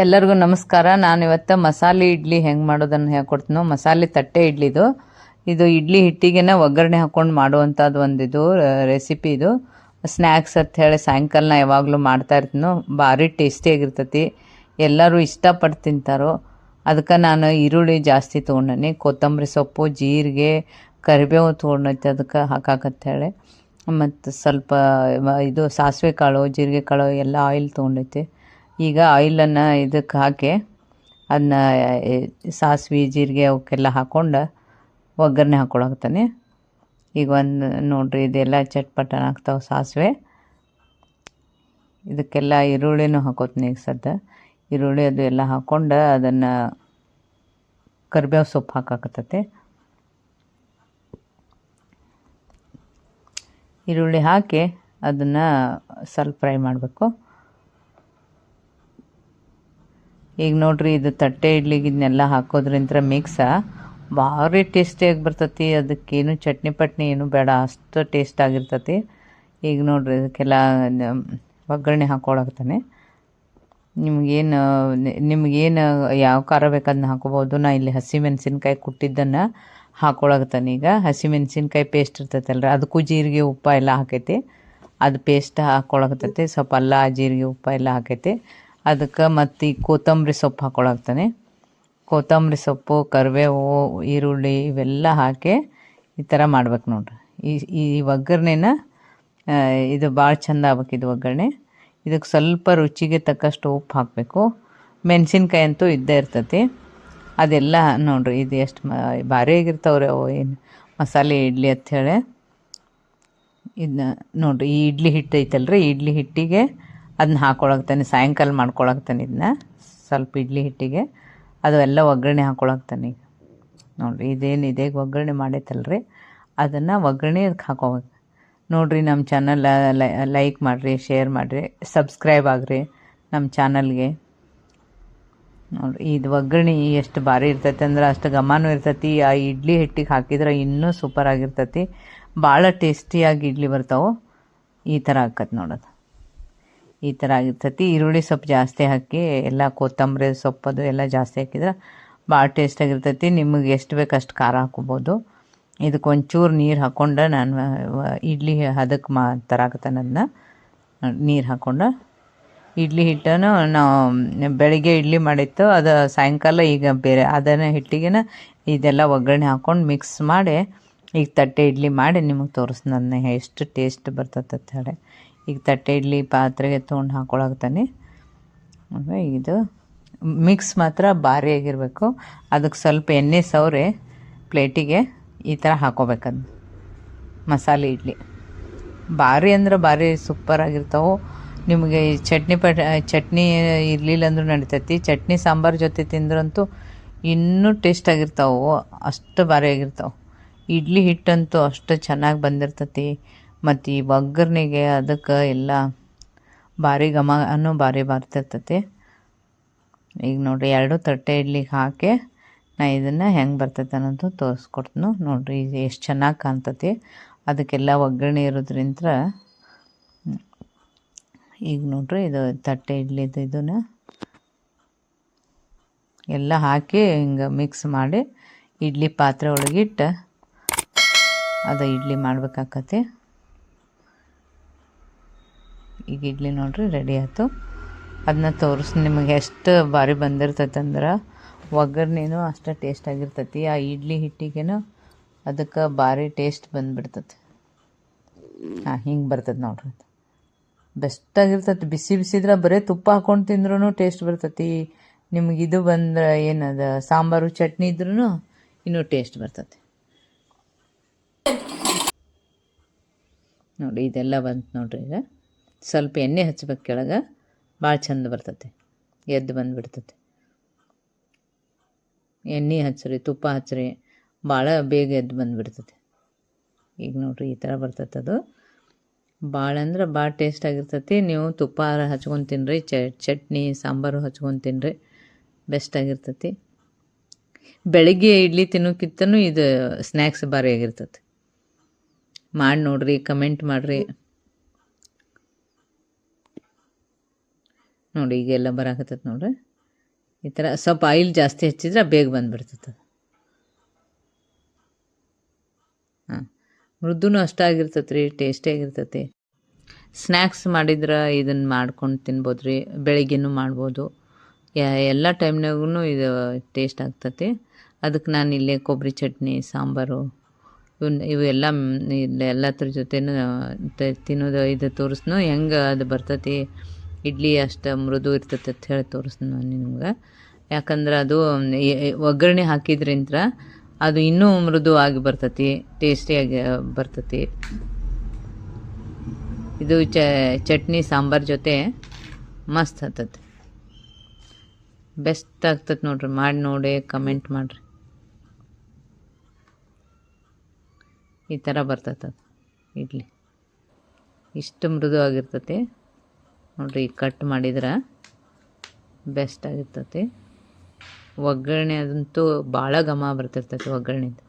ಎಲ್ಲರಿಗೂ ನಮಸ್ಕಾರ. ನಾನು ಇವತ್ತು ಮಸಾಲೆ ಇಡ್ಲಿ ಹೆಂಗೆ ಮಾಡೋದನ್ನು ಹೇಳ್ಕೊಡ್ತೀನೋ. ಮಸಾಲೆ ತಟ್ಟೆ ಇಡ್ಲಿದು ಇದು ಇಡ್ಲಿ ಹಿಟ್ಟಿಗೆ ಒಗ್ಗರಣೆ ಹಾಕ್ಕೊಂಡು ಮಾಡುವಂಥದ್ದು ಒಂದಿದು ರೆಸಿಪಿ. ಇದು ಸ್ನ್ಯಾಕ್ಸ್ ಅಂತ ಹೇಳಿ ಸಾಯಂಕಾಲ ಯಾವಾಗಲೂ ಮಾಡ್ತಾ ಇರ್ತೀನೋ. ಭಾರಿ ಟೇಸ್ಟಿಯಾಗಿರ್ತೈತಿ, ಎಲ್ಲರೂ ಇಷ್ಟಪಟ್ಟು ತಿಂತಾರೋ. ಅದಕ್ಕೆ ನಾನು ಈರುಳ್ಳಿ ಜಾಸ್ತಿ ತೊಗೊಂಡನಿ, ಕೊತ್ತಂಬರಿ ಸೊಪ್ಪು, ಜೀರಿಗೆ, ಕರಿಬೇವು ತೊಗೊಂಡೈತೆ ಅದಕ್ಕೆ ಹಾಕಾಕತ್ತೇಳಿ. ಮತ್ತು ಸ್ವಲ್ಪ ಇದು ಸಾಸಿವೆ ಕಾಳು, ಜೀರಿಗೆ ಕಾಳು ಎಲ್ಲ ಆಯಿಲ್ ತೊಗೊಂಡೈತೆ. ಈಗ ಆಯಿಲನ್ನು ಇದಕ್ಕೆ ಹಾಕಿ ಅದನ್ನ ಸಾಸಿವೆ ಜೀರಿಗೆ ಅವಕ್ಕೆಲ್ಲ ಹಾಕ್ಕೊಂಡು ಒಗ್ಗರಣೆ ಹಾಕ್ಕೊಳಕತ್ತಾನೆ. ಈಗ ಒಂದು ನೋಡಿರಿ, ಇದೆಲ್ಲ ಚಟ್ಪಟನ ಆಗ್ತಾವೆ ಸಾಸಿವೆ. ಇದಕ್ಕೆಲ್ಲ ಈರುಳ್ಳಿನೂ ಹಾಕೋತೀನಿ. ಈಗ ಸದ್ಯ ಈರುಳ್ಳಿ ಅದು ಎಲ್ಲ ಹಾಕ್ಕೊಂಡು ಅದನ್ನು ಕರಿಬೇವು ಸೊಪ್ಪು ಹಾಕಾಕತ್ತೈತೆ. ಈರುಳ್ಳಿ ಹಾಕಿ ಅದನ್ನು ಸ್ವಲ್ಪ ಫ್ರೈ ಮಾಡಬೇಕು. ಈಗ ನೋಡ್ರಿ, ಇದು ತಟ್ಟೆ ಇಡ್ಲಿಗೆ ಇದನ್ನೆಲ್ಲ ಹಾಕೋದ್ರಿಂದ ಮಿಕ್ಸ ಭಾರಿ ಟೇಸ್ಟಿಯಾಗಿ ಬರ್ತೈತಿ. ಅದಕ್ಕೇನು ಚಟ್ನಿ ಪಟ್ನಿ ಏನು ಬೇಡ, ಅಷ್ಟು ಟೇಸ್ಟ್ ಆಗಿರ್ತೈತಿ. ಈಗ ನೋಡ್ರಿ, ಇದಕ್ಕೆಲ್ಲ ಒಗ್ಗರಣೆ ಹಾಕ್ಕೊಳಕ್ತಾನೆ. ನಿಮಗೇನು ಯಾವ ಖಾರ ಬೇಕಾದನ್ನ ಹಾಕೋಬೋದು. ನಾ ಇಲ್ಲಿ ಹಸಿಮೆಣ್ಸಿನ್ಕಾಯಿ ಕುಟ್ಟಿದ್ದನ್ನು ಹಾಕ್ಕೊಳಕ್ತಾನೆ. ಈಗ ಹಸಿಮೆಣ್ಸಿನ್ಕಾಯಿ ಪೇಸ್ಟ್ ಇರ್ತೈತಲ್ರಿ, ಅದಕ್ಕೂ ಜೀರಿಗೆ ಉಪ್ಪು ಎಲ್ಲ ಹಾಕೈತಿ. ಅದು ಪೇಸ್ಟ್ ಹಾಕ್ಕೊಳಕ್ತೈತಿ. ಸ್ವಲ್ಪ ಅಲ್ಲ, ಜೀರಿಗೆ ಉಪ್ಪು ಎಲ್ಲ ಹಾಕೈತಿ. ಅದಕ್ಕೆ ಮತ್ತು ಈ ಕೊತ್ತಂಬರಿ ಸೊಪ್ಪು ಹಾಕ್ಕೊಳಕ್ತಾನೆ. ಕೊತ್ತಂಬರಿ ಸೊಪ್ಪು, ಕರಿಬೇವು, ಈರುಳ್ಳಿ ಇವೆಲ್ಲ ಹಾಕಿ ಈ ಥರ ಮಾಡ್ಬೇಕು ನೋಡ್ರಿ. ಈ ಒಗ್ಗರಣೆನ ಇದು ಭಾಳ ಚಂದ ಆಗ್ಬೇಕು ಇದು ಒಗ್ಗರಣೆ. ಇದಕ್ಕೆ ಸ್ವಲ್ಪ ರುಚಿಗೆ ತಕ್ಕಷ್ಟು ಉಪ್ಪು ಹಾಕಬೇಕು. ಮೆಣಸಿನ್ಕಾಯಿ ಅಂತೂ ಇದ್ದೇ ಇರ್ತೈತಿ. ಅದೆಲ್ಲ ನೋಡ್ರಿ, ಇದು ಎಷ್ಟು ಭಾರಿ ಆಗಿರ್ತಾವ್ರಿ ಅವು ಏನು ಮಸಾಲೆ ಇಡ್ಲಿ ಅಂಥೇಳಿ. ಇದನ್ನ ನೋಡ್ರಿ, ಈ ಇಡ್ಲಿ ಹಿಟ್ಟು ಐತಲ್ರಿ, ಇಡ್ಲಿ ಹಿಟ್ಟಿಗೆ ಅದನ್ನ ಹಾಕ್ಕೊಳಕ್ತಾನೆ. ಸಾಯಂಕಾಲ ಮಾಡ್ಕೊಳಕ್ತಾನೆ ಇದನ್ನ ಸ್ವಲ್ಪ ಇಡ್ಲಿ ಹಿಟ್ಟಿಗೆ ಅದು ಎಲ್ಲ ಒಗ್ಗರಣೆ ಹಾಕ್ಕೊಳಕ್ತಾನೆ. ಈಗ ನೋಡಿರಿ, ಇದೇನಿದೆ ಒಗ್ಗರಣೆ ಮಾಡೈತಲ್ರಿ, ಅದನ್ನು ಒಗ್ಗರಣೆ ಅದಕ್ಕೆ ಹಾಕೋಬೇಕು ನೋಡಿರಿ. ನಮ್ಮ ಚಾನಲ್ ಲೈಕ್ ಮಾಡಿರಿ, ಶೇರ್ ಮಾಡಿರಿ, ಸಬ್ಸ್ಕ್ರೈಬ್ ಆಗಿರಿ ನಮ್ಮ ಚಾನಲ್ಗೆ. ನೋಡಿರಿ, ಇದು ಒಗ್ಗರಣೆ ಎಷ್ಟು ಭಾರಿ ಇರ್ತೈತೆ ಅಂದ್ರೆ ಅಷ್ಟು ಘಮನೂ ಇರ್ತೈತಿ. ಆ ಇಡ್ಲಿ ಹಿಟ್ಟಿಗೆ ಹಾಕಿದ್ರೆ ಇನ್ನೂ ಸೂಪರ್ ಆಗಿರ್ತೈತಿ. ಭಾಳ ಟೇಸ್ಟಿಯಾಗಿ ಇಡ್ಲಿ ಬರ್ತಾವೆ. ಈ ಥರ ಆಕತ್ತೆ ನೋಡೋದು, ಈ ಥರ ಆಗಿರ್ತೈತಿ. ಈರುಳ್ಳಿ ಸೊಪ್ಪು ಜಾಸ್ತಿ ಹಾಕಿ ಎಲ್ಲ ಕೊತ್ತಂಬರಿ ಸೊಪ್ಪದು ಎಲ್ಲ ಜಾಸ್ತಿ ಹಾಕಿದ್ರೆ ಭಾಳ ಟೇಸ್ಟಾಗಿರ್ತೈತಿ. ನಿಮಗೆ ಎಷ್ಟು ಬೇಕು ಅಷ್ಟು ಖಾರ ಹಾಕ್ಕೋಬೋದು. ಇದಕ್ಕೆ ಒಂಚೂರು ನೀರು ಹಾಕ್ಕೊಂಡು ನಾನು ಇಡ್ಲಿ ಅದಕ್ಕೆ ತರಾಕತ್ತಾನೆ. ಅದನ್ನ ನೀರು ಹಾಕ್ಕೊಂಡು ಇಡ್ಲಿ ಹಿಟ್ಟನ್ನು ನಾವು ಬೆಳಿಗ್ಗೆ ಇಡ್ಲಿ ಮಾಡಿತ್ತು, ಅದು ಸಾಯಂಕಾಲ ಈಗ ಬೇರೆ ಅದನ್ನು ಹಿಟ್ಟಿಗೆ ಇದೆಲ್ಲ ಒಗ್ಗರಣೆ ಹಾಕ್ಕೊಂಡು ಮಿಕ್ಸ್ ಮಾಡಿ ಈಗ ತಟ್ಟೆ ಇಡ್ಲಿ ಮಾಡಿ ನಿಮಗೆ ತೋರಿಸ್ತೀನಿ ಅದನ್ನ ಎಷ್ಟು ಟೇಸ್ಟ್ ಬರ್ತೈತೆ ಅಂತ ಹೇಳಿ. ಈಗ ತಟ್ಟೆ ಇಡ್ಲಿ ಪಾತ್ರೆಗೆ ತೊಗೊಂಡು ಹಾಕ್ಕೊಳಕ್ತಾನೆ. ಇದು ಮಿಕ್ಸ್ ಮಾತ್ರ ಭಾರಿ ಆಗಿರಬೇಕು. ಅದಕ್ಕೆ ಸ್ವಲ್ಪ ಎಣ್ಣೆ ಸವರಿ ಪ್ಲೇಟಿಗೆ ಈ ಥರ ಹಾಕೋಬೇಕದು. ಮಸಾಲೆ ಇಡ್ಲಿ ಭಾರಿ ಅಂದ್ರೆ ಭಾರಿ ಸೂಪರಾಗಿರ್ತಾವೆ. ನಿಮಗೆ ಚಟ್ನಿ ಇರಲಿಲ್ಲ ಅಂದ್ರೂ ನಡಿತೈತಿ. ಚಟ್ನಿ ಸಾಂಬಾರು ಜೊತೆ ತಿಂದ್ರಂತೂ ಇನ್ನೂ ಟೇಸ್ಟಾಗಿರ್ತಾವೆ, ಅಷ್ಟು ಭಾರಿ ಆಗಿರ್ತಾವೆ. ಇಡ್ಲಿ ಹಿಟ್ಟಂತೂ ಅಷ್ಟು ಚೆನ್ನಾಗಿ ಬಂದಿರ್ತೈತಿ. ಮತ್ತು ಈ ಒಗ್ಗರಣೆಗೆ ಅದಕ್ಕೆ ಎಲ್ಲ ಭಾರಿ ಘಮನೂ ಭಾರಿ ಬರ್ತಿರ್ತೈತಿ. ಈಗ ನೋಡಿರಿ, ಎರಡು ತಟ್ಟೆ ಇಡ್ಲಿಗೆ ಹಾಕಿ ನಾ ಇದನ್ನು ಹೆಂಗೆ ಬರ್ತೈತೆ ಅನ್ನೋದು ತೋರಿಸ್ಕೊಡ್ತೀನಿ. ನೋಡಿರಿ, ಇದು ಎಷ್ಟು ಚೆನ್ನಾಗಿ ಕಾಣ್ತೈತಿ. ಅದಕ್ಕೆಲ್ಲ ಒಗ್ಗರಣೆ ಇರೋದ್ರಿಂದ ಈಗ ನೋಡಿರಿ, ಇದು ತಟ್ಟೆ ಇಡ್ಲಿದು ಇದನ್ನು ಎಲ್ಲ ಹಾಕಿ ಹಿಂಗೆ ಮಿಕ್ಸ್ ಮಾಡಿ ಇಡ್ಲಿ ಪಾತ್ರೆ ಒಳಗಿಟ್ಟು ಅದು ಇಡ್ಲಿ ಮಾಡ್ಬೇಕಾಕತಿ. ಈಗ ಇಡ್ಲಿ ನೋಡಿರಿ ರೆಡಿ ಆಯ್ತು. ಅದನ್ನ ತೋರಿಸಿ ನಿಮಗೆ ಎಷ್ಟು ಭಾರಿ ಬಂದಿರ್ತೈತೆ ಅಂದ್ರೆ ಒಗ್ಗರಣೆನೂ ಅಷ್ಟು ಟೇಸ್ಟಾಗಿರ್ತೈತಿ. ಆ ಇಡ್ಲಿ ಹಿಟ್ಟಿಗೇನು ಅದಕ್ಕೆ ಭಾರಿ ಟೇಸ್ಟ್ ಬಂದುಬಿಡ್ತೈತಿ. ಹಿಂಗೆ ಬರ್ತೈತೆ ನೋಡ್ರಿ, ಬೆಸ್ಟಾಗಿರ್ತೈತಿ. ಬಿಸಿ ಬಿಸಿದ್ರೆ ಬರೀ ತುಪ್ಪ ಹಾಕ್ಕೊಂಡು ತಿಂದ್ರೂ ಟೇಸ್ಟ್ ಬರ್ತೈತಿ. ನಿಮ್ಗೆ ಇದು ಬಂದ್ರೆ ಏನದ ಸಾಂಬಾರು ಚಟ್ನಿ ಇದ್ರೂ ಇನ್ನೂ ಟೇಸ್ಟ್ ಬರ್ತೈತಿ. ನೋಡಿ, ಇದೆಲ್ಲ ಬಂತು ನೋಡ್ರಿ. ಈಗ ಸ್ವಲ್ಪ ಎಣ್ಣೆ ಹಚ್ಬೇಕು ಕೆಳಗೆ, ಭಾಳ ಚಂದ ಬರ್ತೈತಿ, ಎದ್ದು ಬಂದುಬಿಡ್ತೈತಿ. ಎಣ್ಣೆ ಹಚ್ಚ್ರಿ, ತುಪ್ಪ ಹಚ್ಚ್ರಿ, ಭಾಳ ಬೇಗ ಎದ್ದು ಬಂದುಬಿಡ್ತೈತಿ. ಈಗ ನೋಡಿರಿ, ಈ ಥರ ಬರ್ತೈತೆ ಅದು. ಭಾಳ ಅಂದ್ರೆ ಭಾಳ ಟೇಸ್ಟಾಗಿರ್ತೈತಿ. ನೀವು ತುಪ್ಪ ಹಚ್ಕೊಂಡು ತಿನ್ನಿರಿ, ಚಟ್ನಿ ಸಾಂಬಾರು ಹಚ್ಕೊಂಡು ತಿನ್ನಿರಿ, ಬೆಸ್ಟಾಗಿರ್ತೈತಿ. ಬೆಳಗ್ಗೆ ಇಡ್ಲಿ ತಿನ್ನೋಕ್ಕಿಂತನೂ ಇದು ಸ್ನ್ಯಾಕ್ಸ್ ಭಾರಿ ಆಗಿರ್ತೈತಿ. ಮಾಡಿ ನೋಡಿರಿ, ಕಮೆಂಟ್ ಮಾಡಿರಿ. ನೋಡಿ, ಈಗೆಲ್ಲ ಬರಾಕತ್ತೈತೆ ನೋಡ್ರಿ. ಈ ಥರ ಸ್ವಲ್ಪ ಆಯಿಲ್ ಜಾಸ್ತಿ ಹಚ್ಚಿದ್ರೆ ಬೇಗ ಬಂದುಬಿಡ್ತದೆ. ಹಾಂ, ಮೃದುನೂ ಅಷ್ಟಾಗಿರ್ತೈತೆ ರೀ, ಟೇಸ್ಟಿಯಾಗಿರ್ತೈತಿ. ಸ್ನ್ಯಾಕ್ಸ್ ಮಾಡಿದ್ರೆ ಇದನ್ನು ಮಾಡ್ಕೊಂಡು ತಿನ್ಬೋದು ರೀ, ಬೆಳಿಗ್ಗೆನೂ ಮಾಡ್ಬೋದು, ಎಲ್ಲ ಟೈಮ್ನಾಗೂ ಇದು ಟೇಸ್ಟ್ ಆಗ್ತೈತಿ. ಅದಕ್ಕೆ ನಾನು ಇಲ್ಲೇ ಕೊಬ್ಬರಿ ಚಟ್ನಿ, ಸಾಂಬಾರು ಇವೆಲ್ಲ ಎಲ್ಲದ್ರ ಜೊತೆನೂ ತಿನ್ನೋದು ಇದು ತೋರಿಸ್ನು ಹೆಂಗೆ ಅದು ಬರ್ತೈತಿ. ಇಡ್ಲಿ ಅಷ್ಟು ಮೃದು ಇರ್ತೈತೆ ಅಂತ ಹೇಳಿ ತೋರಿಸ್ನು ನಿಮ್ಗೆ. ಯಾಕಂದ್ರೆ ಅದು ಒಗ್ಗರಣೆ ಹಾಕಿದ್ರಿಂದ ಅದು ಇನ್ನೂ ಮೃದು ಆಗಿ ಬರ್ತೈತಿ, ಟೇಸ್ಟಿಯಾಗಿ ಬರ್ತೈತಿ. ಇದು ಚಟ್ನಿ ಸಾಂಬಾರು ಜೊತೆ ಮಸ್ತ್ ಹತ್ತೈತಿ, ಬೆಸ್ಟ್ ಆಗ್ತೈತೆ ನೋಡ್ರಿ. ಮಾಡಿ ನೋಡಿ ಕಮೆಂಟ್ ಮಾಡಿರಿ. ಈ ಥರ ಬರ್ತೈತೆ ಅದು ಇಡ್ಲಿ, ಇಷ್ಟು ಮೃದು ಆಗಿರ್ತೈತಿ ನೋಡ್ರಿ. ಕಟ್ ಮಾಡಿದ್ರೆ ಬೆಸ್ಟ್ ಆಗಿರ್ತೈತಿ. ಒಗ್ಗರಣೆ ಅದಂತೂ ಭಾಳ ಘಮ ಬರ್ತಿರ್ತೈತಿ ಒಗ್ಗರಣೆದು.